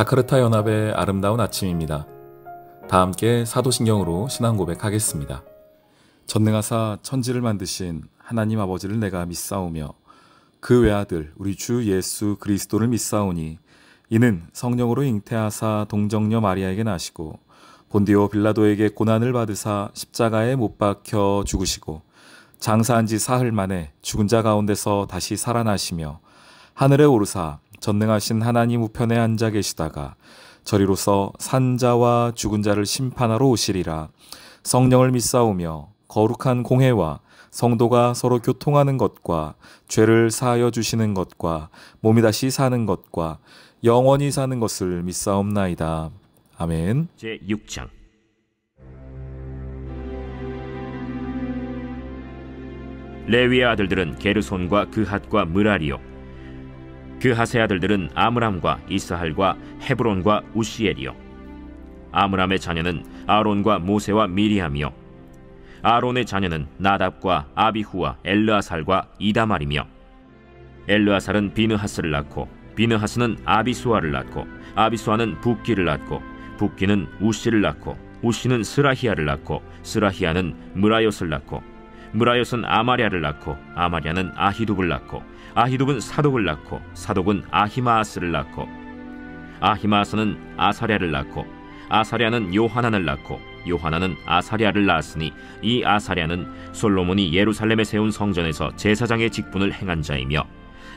자카르타 연합의 아름다운 아침입니다. 다 함께 사도신경으로 신앙 고백하겠습니다. 전능하사 천지를 만드신 하나님 아버지를 내가 믿사오며 그 외아들 우리 주 예수 그리스도를 믿사오니 이는 성령으로 잉태하사 동정녀 마리아에게 나시고 본디오 빌라도에게 고난을 받으사 십자가에 못 박혀 죽으시고 장사한 지 사흘 만에 죽은 자 가운데서 다시 살아나시며 하늘에 오르사 전능하신 하나님 우편에 앉아 계시다가 저리로서 산자와 죽은 자를 심판하러 오시리라. 성령을 믿사오며 거룩한 공회와 성도가 서로 교통하는 것과 죄를 사하여 주시는 것과 몸이 다시 사는 것과 영원히 사는 것을 믿사옵나이다. 아멘. 제6장 레위의 아들들은 게르손과 그핫과 므라리요 그핫의 아들들은 아므람과 이스할과 헤브론과 우시엘이요 아므람의 자녀는 아론과 모세와 미리암이요 아론의 자녀는 나답과 아비후와 엘르아살과 이다말이며 엘르아살은 비느하스를 낳고 비느하스는 아비수아를 낳고 아비수아는 붓기를 낳고 붓기는 우시를 낳고 우시는 스라히아를 낳고 스라히아는 므라옅을 낳고 므라옅은 아마랴를 낳고 아마랴는 아히둡을 낳고 아히둡은 사독을 낳고 사독은 아히마아스를 낳고 아히마아스는 아사랴를 낳고 아사랴는 요하난을 낳고 요하난은 아사랴를 낳았으니 이 아사랴는 솔로몬이 예루살렘에 세운 성전에서 제사장의 직분을 행한 자이며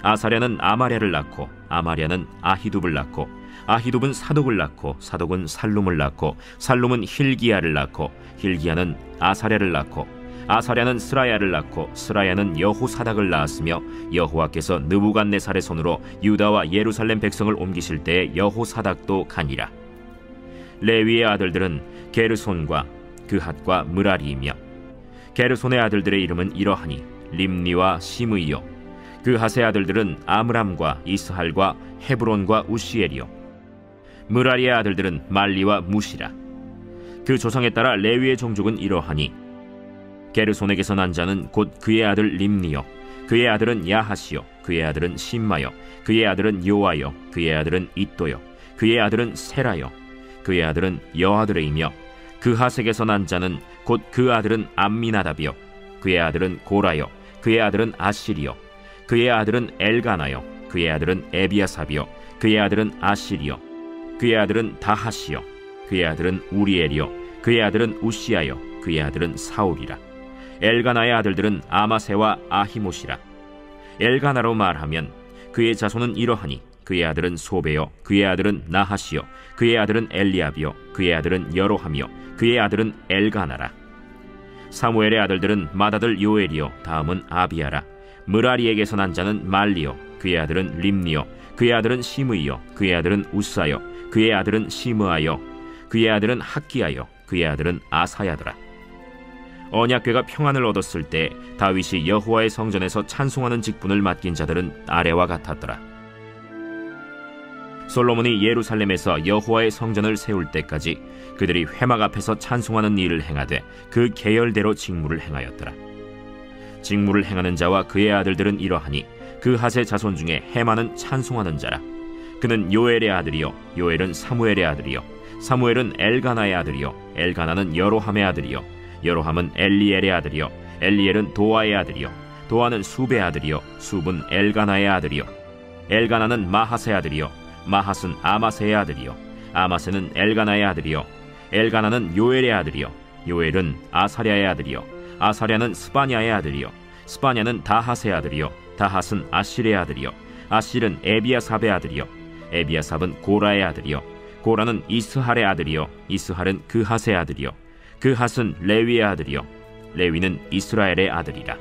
아사랴는 아마랴를 낳고 아마랴는 아히둡을 낳고 아히둡은 사독을 낳고 사독은 살룸을 낳고 살룸은 힐기야를 낳고 힐기야는 아사랴를 낳고 아사랴는 스라야를 낳고 스라야는 여호사닥을 낳았으며 여호와께서 느부갓네살의 손으로 유다와 예루살렘 백성을 옮기실 때에 여호사닥도 가니라. 레위의 아들들은 게르손과 그핫과 므라리이며 게르손의 아들들의 이름은 이러하니 림니와 시므이요 그핫의 아들들은 아므람과 이스할과 헤브론과 우시엘이요 므라리의 아들들은 말리와 무시라. 그 조상에 따라 레위의 종족은 이러하니 게르손에게서 난 자는 곧 그의 아들 림니요 그의 아들은 야하시요 그의 아들은 심마요 그의 아들은 요아요 그의 아들은 이또요 그의 아들은 세라요 그의 아들은 여아들이며 그핫에게서 난 자는 곧 그 아들은 암미나답이요 그의 아들은 고라요 그의 아들은 아시리요 그의 아들은 엘가나요 그의 아들은 에비아삽이요 그의 아들은 아시리요 그의 아들은 다하시요 그의 아들은 우리엘이요 그의 아들은 우시아요 그의 아들은 사울이라. 엘가나의 아들들은 아마세와 아히못이라. 엘가나로 말하면 그의 자손은 이러하니 그의 아들은 소베요 그의 아들은 나하시요 그의 아들은 엘리압이요 그의 아들은 여로함이요 그의 아들은 엘가나라. 사무엘의 아들들은 맏아들 요엘이요 다음은 아비아라. 므라리에게서 난 자는 말리요 그의 아들은 림니요 그의 아들은 시므이요 그의 아들은 우사요 그의 아들은 시므아요 그의 아들은 학기야요 그의 아들은 아사야더라. 언약궤가 평안을 얻었을 때 다윗이 여호와의 성전에서 찬송하는 직분을 맡긴 자들은 아래와 같았더라. 솔로몬이 예루살렘에서 여호와의 성전을 세울 때까지 그들이 회막 앞에서 찬송하는 일을 행하되 그 계열대로 직무를 행하였더라. 직무를 행하는 자와 그의 아들들은 이러하니 그핫의 자손 중에 헤만은 찬송하는 자라. 그는 요엘의 아들이요 요엘은 사무엘의 아들이요 사무엘은 엘가나의 아들이요 엘가나는 여로함의 아들이요 여로함은 엘리엘의 아들이요 엘리엘은 도아의 아들이요 도아는 숲의 아들이요 숲은 엘가나의 아들이요 엘가나는 마하스의 아들이요 마하스는 아마세의 아들이요 아마세는 엘가나의 아들이요 엘가나는 요엘의 아들이요 요엘은 아사랴의 아들이요 아사랴는 스바냐의 아들이요 스바냐는 다핫의 아들이요 다핫은 아실의 아들이요 아실은 에비아삽의 아들이요 에비아삽은 고라의 아들이요 고라는 이스할의 아들이요 이스할은 그핫의 아들이요 그핫은 레위의 아들이요 레위는 이스라엘의 아들이라.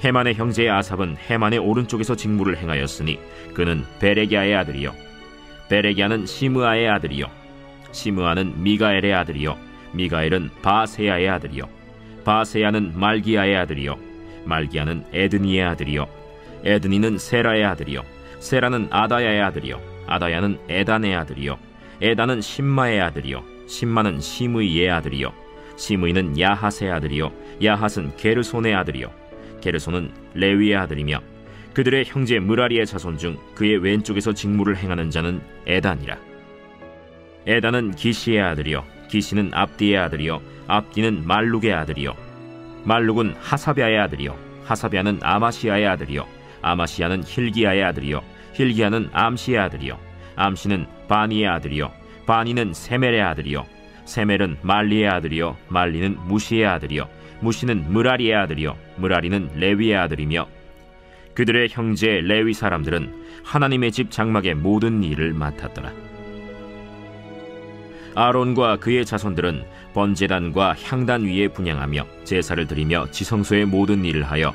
헤만의 형제의 아삽은 헤만의 오른쪽에서 직무를 행하였으니 그는 베레기야의 아들이요 베레기야는 시므아의 아들이요 시므아는 미가엘의 아들이요 미가엘은 바세야의 아들이요 바세야는 말기야의 아들이요 말기야는 에드니의 아들이요 에드니는 세라의 아들이요 세라는 아다야의 아들이요 아다야는 에단의 아들이요 에단은 심마의 아들이요 심마는 시므이의 아들이요 시므이는 야핫의 아들이요 야핫은 게르손의 아들이요 게르손은 레위의 아들이며 그들의 형제 므라리의 자손 중 그의 왼쪽에서 직무를 행하는 자는 에단이라. 에단은 기시의 아들이요 기시는 압디의 아들이요 압디는 말룩의 아들이요 말룩은 하사랴의 아들이요 하사랴는 아마시아의 아들이요 아마시아는 힐기야의 아들이요 힐기야는 암시의 아들이요 암시는 바니의 아들이요 바니는 세멜의 아들이요 세멜은 말리의 아들이요 말리는 무시의 아들이요 무시는 므라리의 아들이요 므라리는 레위의 아들이며 그들의 형제 레위 사람들은 하나님의 집 장막의 모든 일을 맡았더라. 아론과 그의 자손들은 번제단과 향단 위에 분향하며 제사를 드리며 지성소의 모든 일을 하여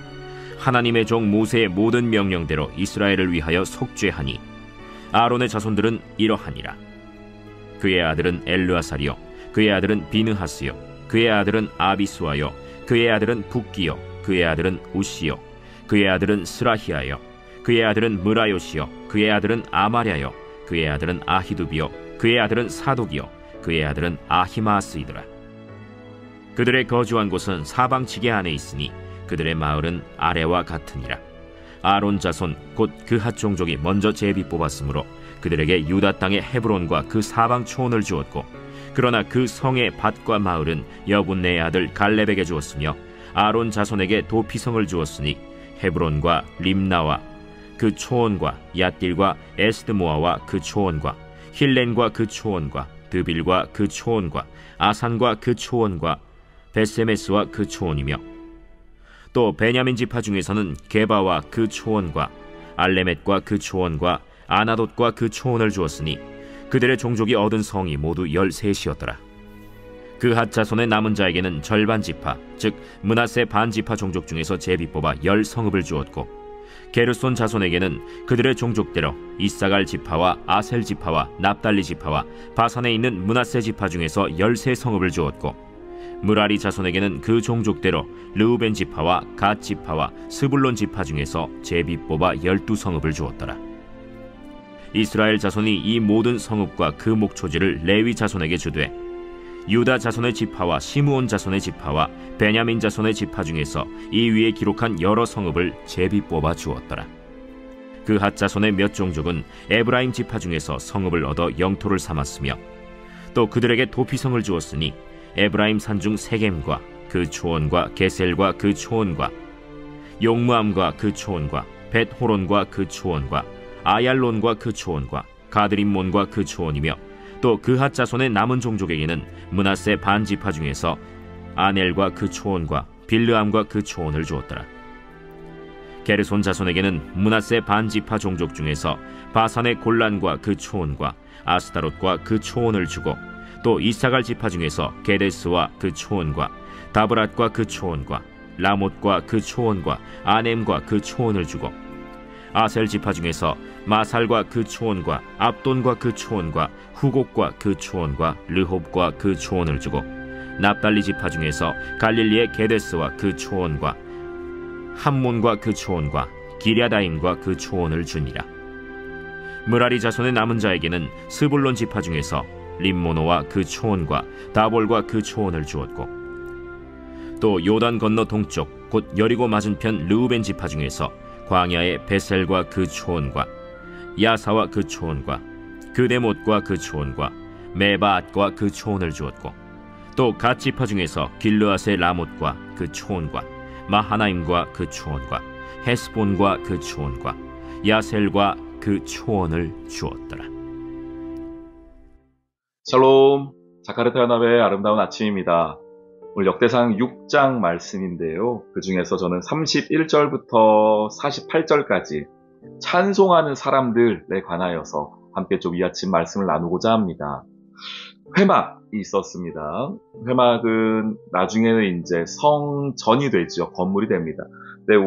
하나님의 종 모세의 모든 명령대로 이스라엘을 위하여 속죄하니 아론의 자손들은 이러하니라. 그의 아들은 엘르아살이요 그의 아들은 비느하스요 그의 아들은 아비수아요 그의 아들은 붓기요 그의 아들은 우시요 그의 아들은 스라히아요 그의 아들은 므라요시요 그의 아들은 아마랴요 그의 아들은 아히두비요 그의 아들은 사독이요 그의 아들은 아히마스이더라. 그들의 거주한 곳은 사방지게 안에 있으니 그들의 마을은 아래와 같으니라. 아론 자손 곧 그핫 종족이 먼저 제비 뽑았으므로 그들에게 유다 땅의 헤브론과 그 사방 초원을 주었고 그러나 그 성의 밭과 마을은 여분네의 아들 갈렙에게 주었으며 아론 자손에게 도피성을 주었으니 헤브론과 림나와 그 초원과 얏딜과 에스드모아와 그 초원과 힐렌과 그 초원과 드빌과 그 초원과 아산과 그 초원과 베세메스와 그 초원이며 또 베냐민 지파 중에서는 게바와 그 초원과 알레멧과 그 초원과 아나돗과 그 초원을 주었으니 그들의 종족이 얻은 성이 모두 13이었더라. 그핫 자손의 남은 자에게는 절반 지파 즉 므낫세 반 지파 종족 중에서 제비 뽑아 10성읍을 주었고 게르손 자손에게는 그들의 종족대로 이사갈 지파와 아셀 지파와 납달리 지파와 바산에 있는 므낫세 지파 중에서 13성읍을 주었고 므라리 자손에게는 그 종족대로 르우벤 지파와 갓 지파와 스불론 지파 중에서 제비 뽑아 12성읍을 주었더라. 이스라엘 자손이 이 모든 성읍과 그 목초지를 레위 자손에게 주되 유다 자손의 지파와 시므온 자손의 지파와 베냐민 자손의 지파 중에서 이 위에 기록한 여러 성읍을 제비 뽑아 주었더라. 그핫 자손의 몇 종족은 에브라임 지파 중에서 성읍을 얻어 영토를 삼았으며 또 그들에게 도피성을 주었으니 에브라임 산중 세겜과 그 초원과 게셀과 그 초원과 용무암과 그 초원과 벳호론과 그 초원과 아얄론과 그 초원과 가드림몬과 그 초원이며 또 그핫 자손의 남은 종족에게는 므낫세 반 지파 중에서 아넬과 그 초원과 빌르암과 그 초원을 주었더라. 게르손 자손에게는 므낫세 반 지파 종족 중에서 바산의 골란과 그 초원과 아스타롯과 그 초원을 주고 또 이사갈 지파 중에서 게데스와 그 초원과 다브랏과 그 초원과 라못과 그 초원과 아넴과 그 초원을 주고 아셀 지파 중에서 마살과 그 초원과 압돈과 그 초원과 후곡과 그 초원과 르홉과 그 초원을 주고 납달리 지파 중에서 갈릴리의 게데스와 그 초원과 함몬과 그 초원과 기랴다임과 그 초원을 주니라. 므라리 자손의 남은 자에게는 스불론 지파 중에서 림모노와 그 초원과 다볼과 그 초원을 주었고 또 요단 건너 동쪽 곧 여리고 맞은편 르우벤 지파 중에서 광야의 베셀과 그 초원과 야사와 그 초원과 그데못과 그 초원과 메바앗과 그 초원을 주었고 또 갓 지파 중에서 길르앗의 라못과 그 초원과 마하나임과 그 초원과 헤스본과 그 초원과 야셀과 그 초원을 주었더라. 샬롬, 자카르타 연합의 아름다운 아침입니다. 오늘 역대상 6장 말씀인데요. 그 중에서 저는 31절부터 48절까지 찬송하는 사람들에 관하여서 함께 좀 이 아침 말씀을 나누고자 합니다. 회막이 있었습니다. 회막은 나중에는 이제 성전이 되죠. 건물이 됩니다. 근데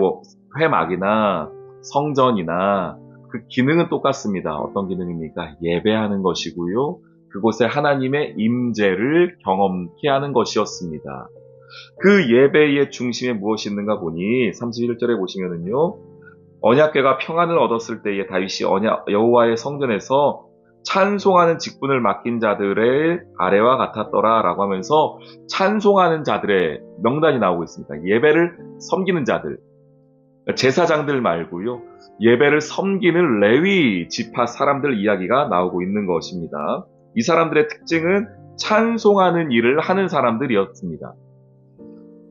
회막이나 성전이나 그 기능은 똑같습니다. 어떤 기능입니까? 예배하는 것이고요. 그곳에 하나님의 임재를 경험케 하는 것이었습니다. 그 예배의 중심에 무엇이 있는가 보니 31절에 보시면은요. 언약궤가 평안을 얻었을 때에 다윗이 여호와의 성전에서 찬송하는 직분을 맡긴 자들의 아래와 같았더라 라고 하면서 찬송하는 자들의 명단이 나오고 있습니다. 예배를 섬기는 자들. 제사장들 말고요. 예배를 섬기는 레위 지파 사람들 이야기가 나오고 있는 것입니다. 이 사람들의 특징은 찬송하는 일을 하는 사람들이었습니다.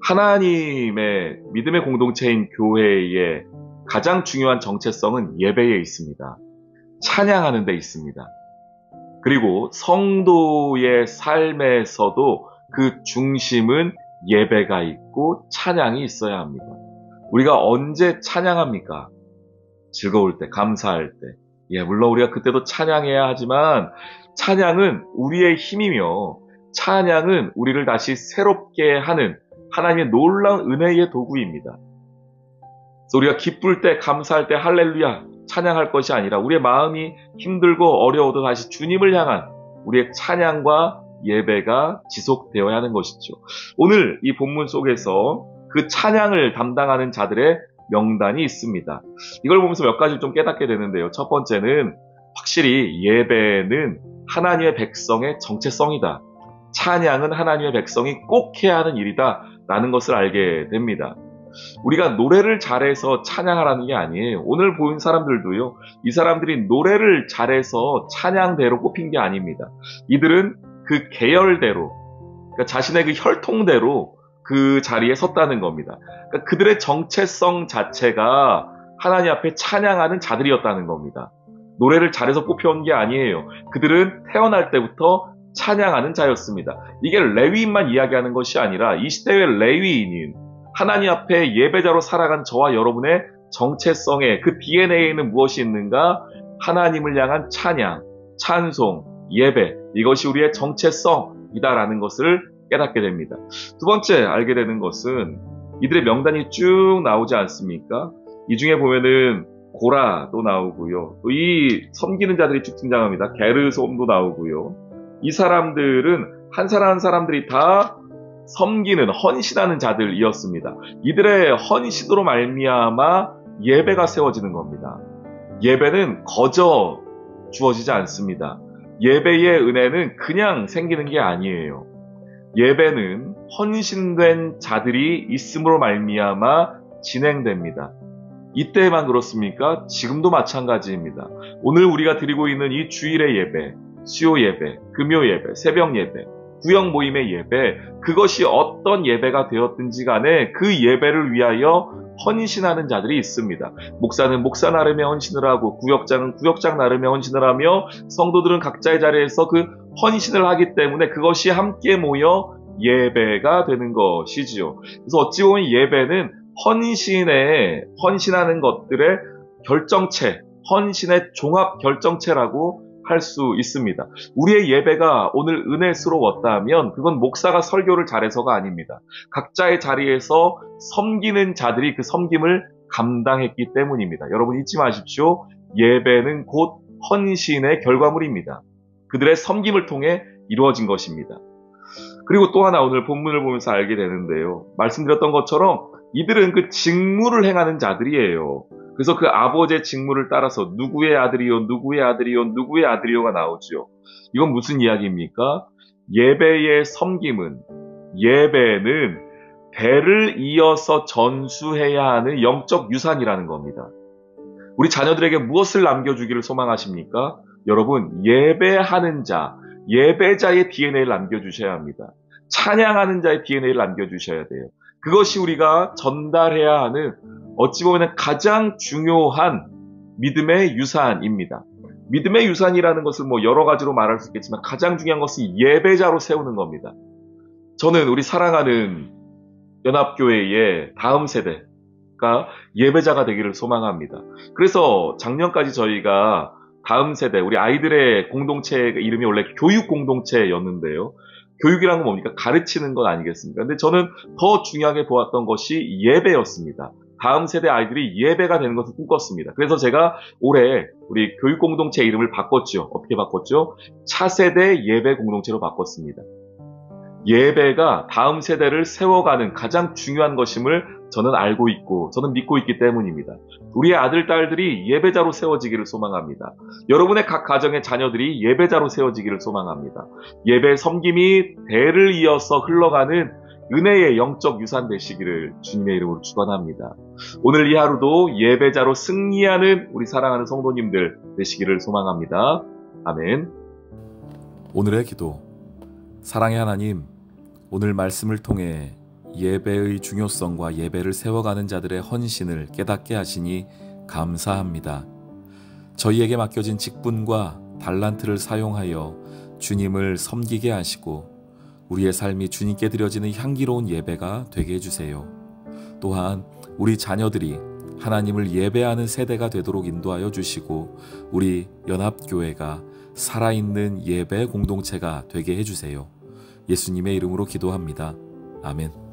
하나님의 믿음의 공동체인 교회의 가장 중요한 정체성은 예배에 있습니다. 찬양하는 데 있습니다. 그리고 성도의 삶에서도 그 중심은 예배가 있고 찬양이 있어야 합니다. 우리가 언제 찬양합니까? 즐거울 때, 감사할 때. 물론 우리가 그때도 찬양해야 하지만 찬양은 우리의 힘이며 찬양은 우리를 다시 새롭게 하는 하나님의 놀라운 은혜의 도구입니다. 그래서 우리가 기쁠 때, 감사할 때 할렐루야 찬양할 것이 아니라 우리의 마음이 힘들고 어려워도 다시 주님을 향한 우리의 찬양과 예배가 지속되어야 하는 것이죠. 오늘 이 본문 속에서 그 찬양을 담당하는 자들의 명단이 있습니다. 이걸 보면서 몇 가지를 좀 깨닫게 되는데요. 첫 번째는 확실히 예배는 하나님의 백성의 정체성이다. 찬양은 하나님의 백성이 꼭 해야 하는 일이다 라는 것을 알게 됩니다. 우리가 노래를 잘해서 찬양하라는 게 아니에요. 오늘 보인 사람들도요. 이 사람들이 노래를 잘해서 찬양대로 꼽힌 게 아닙니다. 이들은 그 계열대로, 그러니까 자신의 그 혈통대로 그 자리에 섰다는 겁니다. 그러니까 그들의 정체성 자체가 하나님 앞에 찬양하는 자들이었다는 겁니다. 노래를 잘해서 뽑혀온 게 아니에요. 그들은 태어날 때부터 찬양하는 자였습니다. 이게 레위인만 이야기하는 것이 아니라 이 시대의 레위인인 하나님 앞에 예배자로 살아간 저와 여러분의 정체성에 그 DNA에는 무엇이 있는가? 하나님을 향한 찬양, 찬송, 예배, 이것이 우리의 정체성이다라는 것을 깨닫게 됩니다. 두 번째 알게 되는 것은 이들의 명단이 쭉 나오지 않습니까? 이 중에 보면은 고라도 나오고요. 또 이 섬기는 자들이 쭉 등장합니다. 게르솜도 나오고요. 이 사람들은 한 사람 한 사람들이 다 섬기는, 헌신하는 자들이었습니다. 이들의 헌신으로 말미암아 예배가 세워지는 겁니다. 예배는 거저 주어지지 않습니다. 예배의 은혜는 그냥 생기는 게 아니에요. 예배는 헌신된 자들이 있음으로 말미암아 진행됩니다. 이때만 그렇습니까? 지금도 마찬가지입니다. 오늘 우리가 드리고 있는 이 주일의 예배, 수요 예배, 금요 예배, 새벽 예배, 구역 모임의 예배, 그것이 어떤 예배가 되었든지 간에 그 예배를 위하여 헌신하는 자들이 있습니다. 목사는 목사 나름의 헌신을 하고 구역장은 구역장 나름의 헌신을 하며 성도들은 각자의 자리에서 그 헌신을 하기 때문에 그것이 함께 모여 예배가 되는 것이지요. 그래서 어찌 보면 예배는 헌신하는 것들의 결정체, 헌신의 종합 결정체라고 할 수 있습니다. 우리의 예배가 오늘 은혜스러웠다면 그건 목사가 설교를 잘해서가 아닙니다. 각자의 자리에서 섬기는 자들이 그 섬김을 감당했기 때문입니다. 여러분 잊지 마십시오. 예배는 곧 헌신의 결과물입니다. 그들의 섬김을 통해 이루어진 것입니다. 그리고 또 하나 오늘 본문을 보면서 알게 되는데요. 말씀드렸던 것처럼 이들은 그 직무를 행하는 자들이에요. 그래서 그 아버지의 직무를 따라서 누구의 아들이요, 누구의 아들이요, 누구의 아들이요가 나오죠. 이건 무슨 이야기입니까? 예배의 섬김은, 예배는 대를 이어서 전수해야 하는 영적 유산이라는 겁니다. 우리 자녀들에게 무엇을 남겨주기를 소망하십니까? 여러분, 예배하는 자, 예배자의 DNA를 남겨주셔야 합니다. 찬양하는 자의 DNA를 남겨주셔야 돼요. 그것이 우리가 전달해야 하는 어찌 보면 가장 중요한 믿음의 유산입니다. 믿음의 유산이라는 것을 여러 가지로 말할 수 있겠지만 가장 중요한 것은 예배자로 세우는 겁니다. 저는 우리 사랑하는 연합교회의 다음 세대가 예배자가 되기를 소망합니다. 그래서 작년까지 저희가 다음 세대, 우리 아이들의 공동체 이름이 원래 교육 공동체였는데요. 교육이란 건 뭡니까? 가르치는 것 아니겠습니까? 근데 저는 더 중요하게 보았던 것이 예배였습니다. 다음 세대 아이들이 예배가 되는 것을 꿈꿨습니다. 그래서 제가 올해 우리 교육 공동체 이름을 바꿨죠. 어떻게 바꿨죠? 차세대 예배 공동체로 바꿨습니다. 예배가 다음 세대를 세워가는 가장 중요한 것임을 저는 알고 있고 저는 믿고 있기 때문입니다. 우리의 아들, 딸들이 예배자로 세워지기를 소망합니다. 여러분의 각 가정의 자녀들이 예배자로 세워지기를 소망합니다. 예배 섬김이 대를 이어서 흘러가는 은혜의 영적 유산 되시기를 주님의 이름으로 축원합니다. 오늘 이 하루도 예배자로 승리하는 우리 사랑하는 성도님들 되시기를 소망합니다. 아멘. 오늘의 기도. 사랑의 하나님, 오늘 말씀을 통해 예배의 중요성과 예배를 세워가는 자들의 헌신을 깨닫게 하시니 감사합니다. 저희에게 맡겨진 직분과 달란트를 사용하여 주님을 섬기게 하시고 우리의 삶이 주님께 드려지는 향기로운 예배가 되게 해주세요. 또한 우리 자녀들이 하나님을 예배하는 세대가 되도록 인도하여 주시고 우리 연합교회가 살아있는 예배 공동체가 되게 해주세요. 예수님의 이름으로 기도합니다. 아멘.